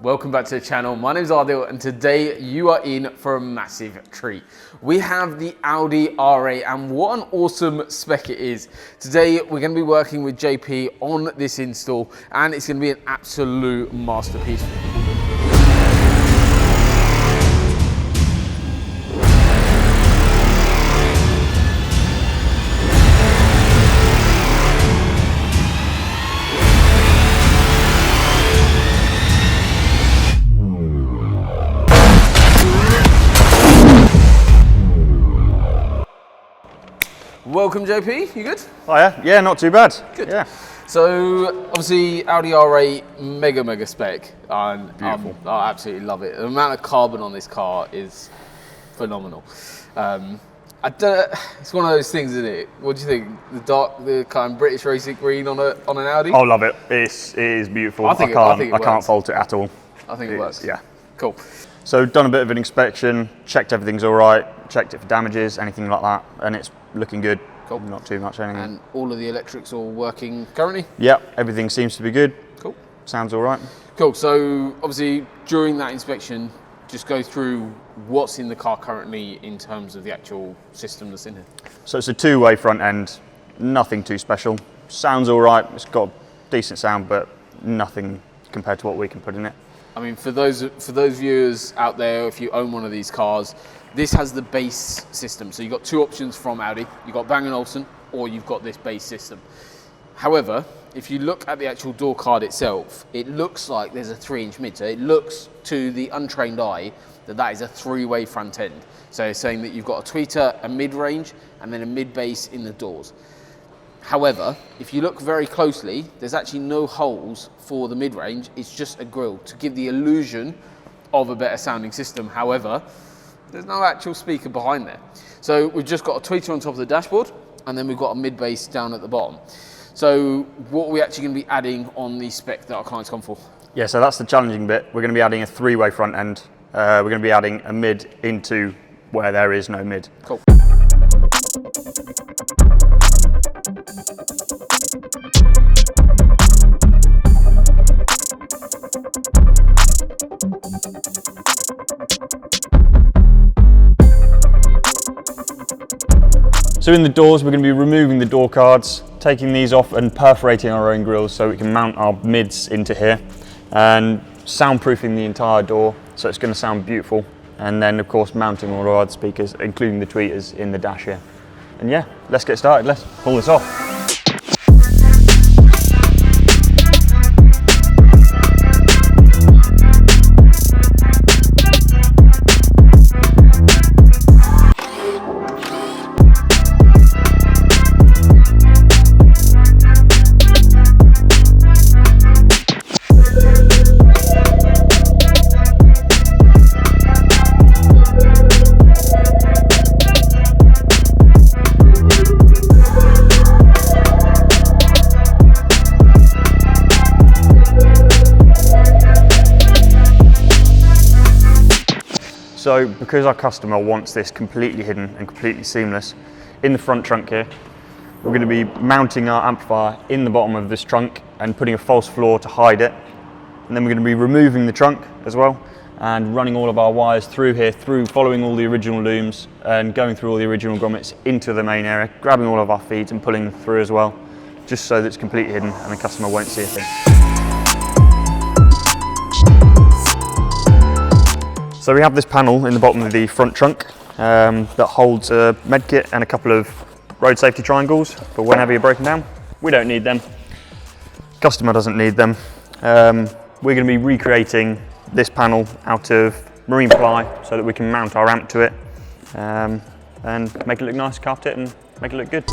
Welcome back to the channel. My name is Adil and today you are in for a massive treat. We have the Audi R8 and what an awesome spec it is. Today we're going to be working with JP on this install and it's going to be an absolute masterpiece. Welcome JP, you good? Oh yeah, not too bad. Good. Yeah. So obviously Audi R8, mega spec. Beautiful. I absolutely love it. The amount of carbon on this car is phenomenal. It's one of those things, isn't it? What do you think? The kind of British racing green on an Audi? I love it. It is beautiful. I can't fault it at all. I think it works. Yeah. Cool. So done a bit of an inspection, checked everything's all right, checked it for damages, anything like that, and it's looking good. Cool. Not too much anything. And all of the electrics all working currently? Yep, everything seems to be good. Cool. Sounds all right. Cool. So obviously during that inspection, just go through what's in the car currently in terms of the actual system that's in here. So it's a two-way front end, nothing too special. Sounds all right. It's got decent sound, but nothing compared to what we can put in it. I mean, for those viewers out there, if you own one of these cars, this has the base system. So you've got two options from Audi. You've got Bang & Olufsen, or you've got this base system. However, if you look at the actual door card itself, it looks like there's a 3-inch mid. So it looks to the untrained eye that is a three-way front end. So it's saying that you've got a tweeter, a mid-range, and then a mid-base in the doors. However, if you look very closely, there's actually no holes for the mid-range. It's just a grille to give the illusion of a better sounding system. However, there's no actual speaker behind there. So we've just got a tweeter on top of the dashboard, and then we've got a mid-bass down at the bottom. So what are we actually going to be adding on the spec that our client's gone for? Yeah, so that's the challenging bit. We're going to be adding a three-way front end. We're going to be adding a mid into where there is no mid. Cool. So in the doors, we're going to be removing the door cards, taking these off and perforating our own grills so we can mount our mids into here and soundproofing the entire door so it's going to sound beautiful. And then of course mounting all our other speakers, including the tweeters in the dash here. And yeah, let's get started, let's pull this off. So because our customer wants this completely hidden and completely seamless, in the front trunk here, we're going to be mounting our amplifier in the bottom of this trunk and putting a false floor to hide it. And then we're going to be removing the trunk as well and running all of our wires through here, following all the original looms and going through all the original grommets into the main area, grabbing all of our feeds and pulling them through as well, just so that it's completely hidden and the customer won't see a thing. So we have this panel in the bottom of the front trunk that holds a med kit and a couple of road safety triangles for whenever you're broken down. We don't need them. Customer doesn't need them. We're going to be recreating this panel out of marine ply so that we can mount our amp to it and make it look nice, carpet it and make it look good.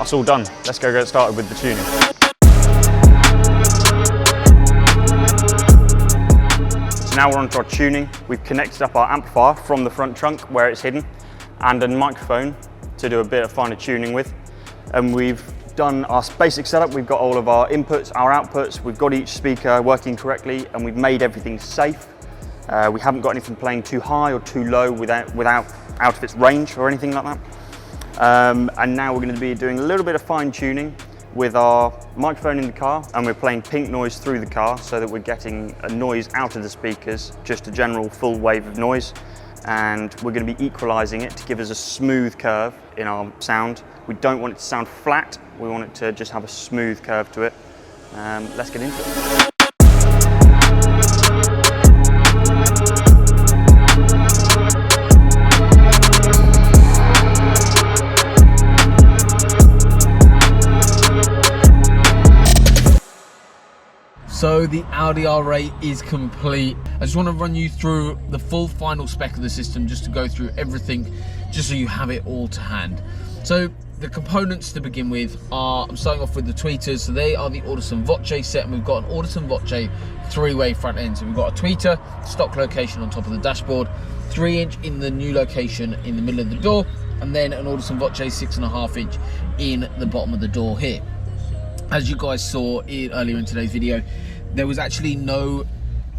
that's all done. Let's go get started with the tuning. So now we're on to our tuning. We've connected up our amplifier from the front trunk where it's hidden, and a microphone to do a bit of finer tuning with. And we've done our basic setup. We've got all of our inputs, our outputs. We've got each speaker working correctly, and we've made everything safe. We haven't got anything playing too high or too low without out of its range or anything like that. And now we're going to be doing a little bit of fine tuning with our microphone in the car, and we're playing pink noise through the car so that we're getting a noise out of the speakers, just a general full wave of noise. And we're going to be equalizing it to give us a smooth curve in our sound. We don't want it to sound flat, we want it to just have a smooth curve to it. Let's get into it. So the Audi R8 is complete. I just want to run you through the full final spec of the system, just to go through everything, just so you have it all to hand. So the components to begin with are, I'm starting off with the tweeters. So they are the Audison Voce set, and we've got an Audison Voce 3-way front end. So we've got a tweeter, stock location on top of the dashboard, 3-inch in the new location in the middle of the door, and then an Audison Voce 6.5-inch in the bottom of the door here. As you guys saw earlier in today's video, there was actually no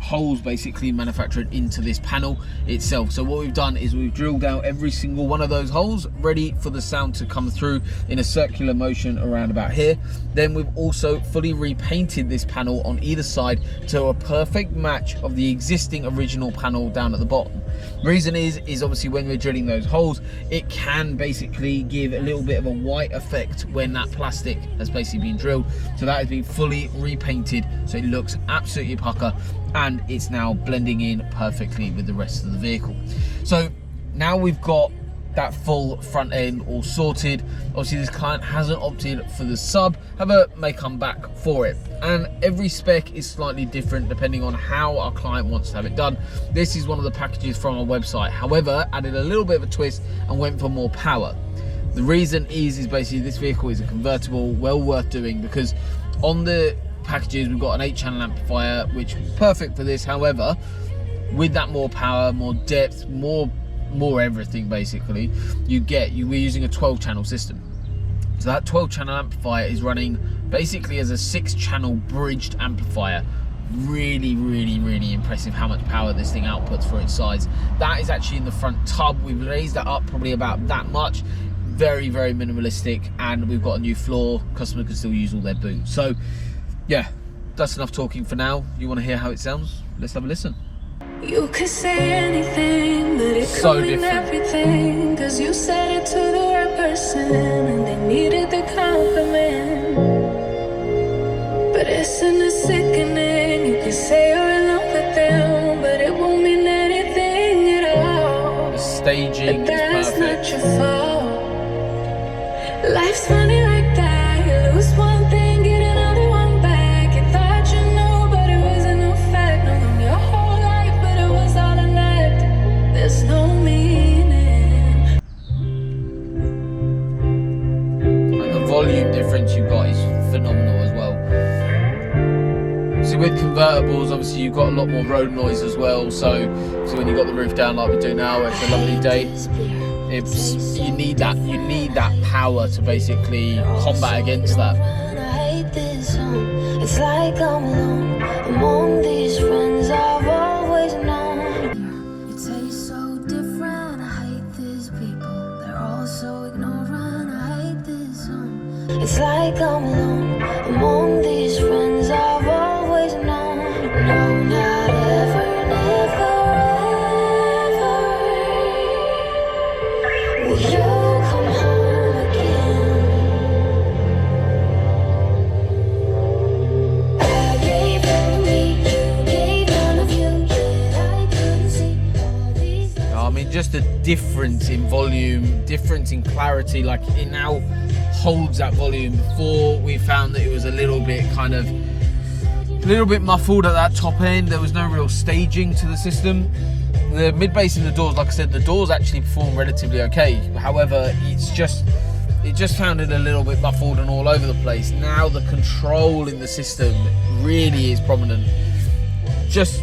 holes basically manufactured into this panel itself. So what we've done is we've drilled out every single one of those holes, ready for the sound to come through in a circular motion around about here. Then we've also fully repainted this panel on either side to a perfect match of the existing original panel down at the bottom. Reason is obviously when we're drilling those holes, it can basically give a little bit of a white effect when that plastic has basically been drilled. So that has been fully repainted, so it looks absolutely pucker, and it's now blending in perfectly with the rest of the vehicle. So now we've got that full front end all sorted. Obviously this client hasn't opted for the sub, however may come back for it, and every spec is slightly different depending on how our client wants to have it done. This is one of the packages from our website, however added a little bit of a twist and went for more power. The reason is basically this vehicle is a convertible, well worth doing, because on the packages we've got an 8-channel amplifier, which is perfect for this. However, with that more power, more depth, more everything basically, we're using a 12-channel system. So that 12-channel amplifier is running basically as a 6-channel bridged amplifier. Really impressive how much power this thing outputs for its size. That is actually in the front tub. We've raised that up probably about that much. Very minimalistic, and we've got a new floor. Customer can still use all their boots. So yeah, that's enough talking for now. You want to hear how it sounds? Let's have a listen. You could say anything, but it could mean everything, cause you said it to the right person and they needed the compliment. But isn't it sickening? You could say you're in love with them, but it won't mean anything at all. The staging but is perfect. That's not your fault. Life's funny like that. You lose one thing, get another one back. You thought you knew, but it wasn't a fact. No, your whole life, but it was all an act. There's no meaning. And the volume difference you've got is phenomenal as well. So with convertibles, obviously you've got a lot more road noise as well. So when you've got the roof down like we do now, it's a lovely day. You need that power to basically combat against that. It's like I'm alone among these friends I've always known. It tastes so different. I hate these people. They're all so ignorant. I hate this song. It's like I'm alone among these friends I've always known. No, not ever, never. Will you come home again? I gave them to me, you gave none of you, yet I couldn't see all these things. I mean, just the difference in volume, difference in clarity, like it now holds that volume. Before we found that it was a little bit muffled at that top end. There was no real staging to the system. The mid bass in the doors, like I said, the doors actually perform relatively okay. However, it's just it just sounded a little bit muffled and all over the place. Now the control in the system really is prominent. Just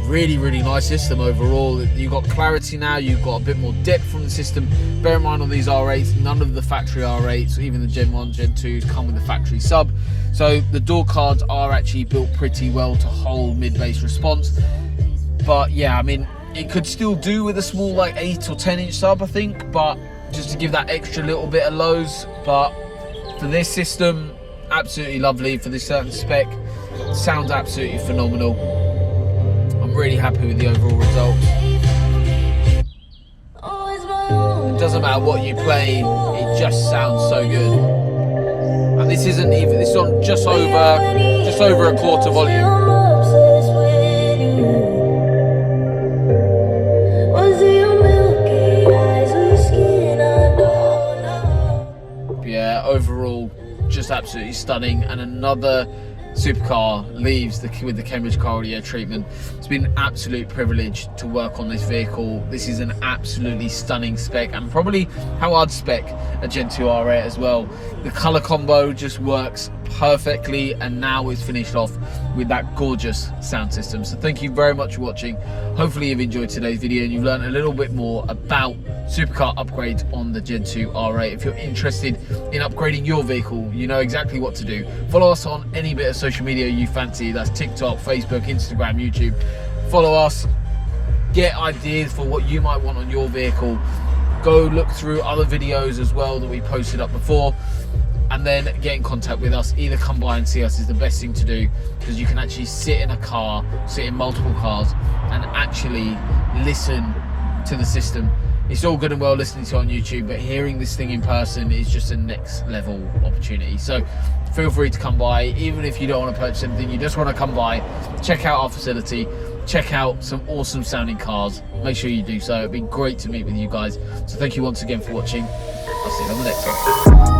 really, really nice system overall. You've got clarity now, you've got a bit more depth from the system. Bear in mind on these R8s, none of the factory R8s, even the Gen 1, Gen 2s come with the factory sub. So the door cards are actually built pretty well to hold mid-bass response. But yeah, I mean, it could still do with a small like 8 or 10 inch sub, I think, but just to give that extra little bit of lows. But for this system, absolutely lovely. For this certain spec, sounds absolutely phenomenal. I'm really happy with the overall result. It doesn't matter what you play, it just sounds so good. And this isn't even, it's on just over a quarter volume. Yeah, overall, just absolutely stunning. And another supercar leaves with the Cambridge car audio treatment. It's been an absolute privilege to work on this vehicle. This is an absolutely stunning spec, and probably how I'd spec a Gen 2 R8 as well. The colour combo just works perfectly, and now it's finished off with that gorgeous sound system. So thank you very much for watching. Hopefully you've enjoyed today's video and you've learned a little bit more about supercar upgrades on the Gen 2 R8. If you're interested in upgrading your vehicle, you know exactly what to do. Follow us on any bit of social media you fancy. That's TikTok, Facebook, Instagram, YouTube. Follow us, get ideas for what you might want on your vehicle. Go look through other videos as well that we posted up before, and then get in contact with us. Either come by and see us is the best thing to do, because you can actually sit in a car, sit in multiple cars, and actually listen to the system. It's all good and well listening to it on YouTube, but hearing this thing in person is just a next level opportunity. So feel free to come by. Even if you don't want to purchase anything, you just want to come by, check out our facility, check out some awesome sounding cars, make sure you do so. It'd be great to meet with you guys. So thank you once again for watching. I'll see you on the next one.